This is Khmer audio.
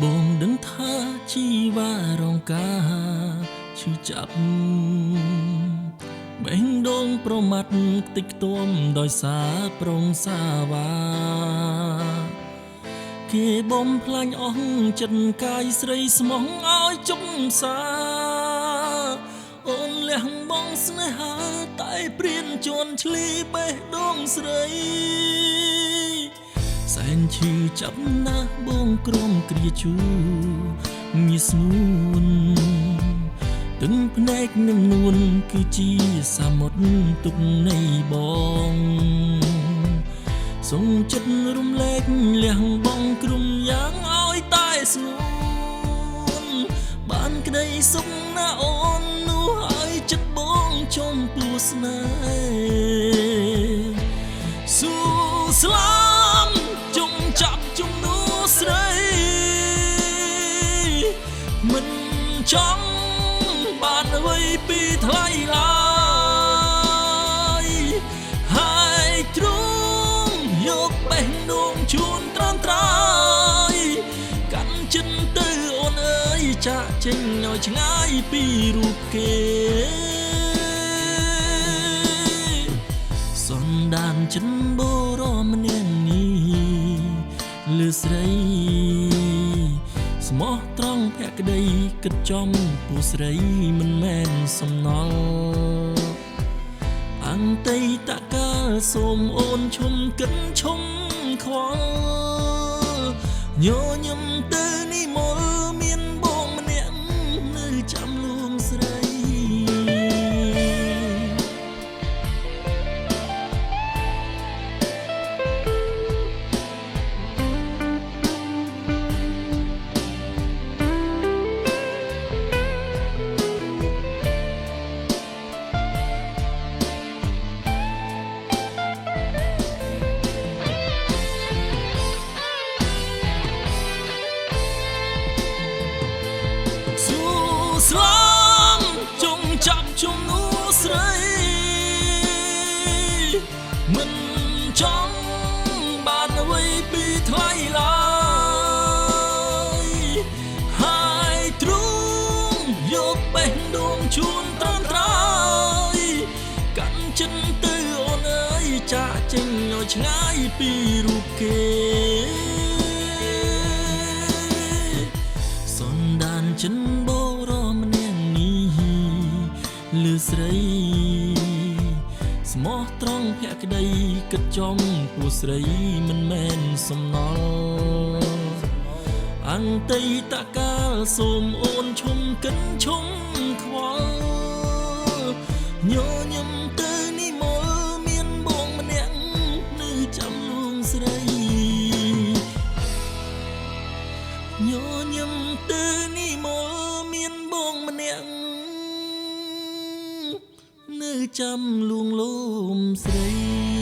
បងដឹងថាជីវ៉ារងការឈឺចាប់បេះដូងប្រមាត់ខ្ទេចខ្ទាំដោយសារប្រងសាវ៉ាគេបំផ្លាញអស់ចិត្តកាយស្រីស្មោះឲ្យជុំសាអូនលះបង់ស្នេហាតែព្រានជន់ឈ្លីបេះដូងស្រីសែនឈឺចាប់ណាស់បងក្រំគ្រាជូងាស្ងួនទឹកភ្នែកនឹងនួនគឺជាសមុទ្រទុកនៃបងសូមចិត្តរំលែកលះបង់ក្រុមយ៉ាងឲ្យតែស្ងួនបានក្តីសុខណាអូននោះឲ្យចិត្តបងចំពោះស្នេហ៍ស៊ូស្លាមជុំចាប់ជំនួស្រីមិនចង់បានអ្វីពីថ្លៃឡើយហើយទ្រង់យកបេះដូងជួនត្រាំត្រាយកាន់ចិត្តទៅអូនអើយចាក់ចេញឲ្យឆ្ងាយពីរូបគេសន្តានចិនបរមនាងនេះលើស្រីស្មោះត្រង់ភក្តីគិតចំពូស្រីមិនមែនសំណល់អតីតកាលសូមអូនឈុំគិតឈុំខ្វល់ញញឹមទៅនេះមកមានបងម្នាក់នៅចាំលួងស្រីស្លាមជុំចាប់ជំនួស្រីមិនចង់បានអ្វីពីថ្លៃឡើយហើយទ្រង់យកបេះដូងជួនត្រាំត្រាយកាន់ចិត្តទៅអូនអើយចាក់ចេញឲ្យឆ្ងាយពីរូបគេសន្តានចិនបរមនាងនេះលើស្រីស្មោះត្រង់ភក្តីគិតចំពូស្រីមិនមែនសំណល់អតីតកាលសូមអូនឈុំគិតឈុំខ្វល់ញញឹមទៅនេះមកមានបងម្នាក់នៅចាំលួងស្រីញញឹមទៅនេះមកមានបងម្នាក់នៅចាំលួងលោមស្រី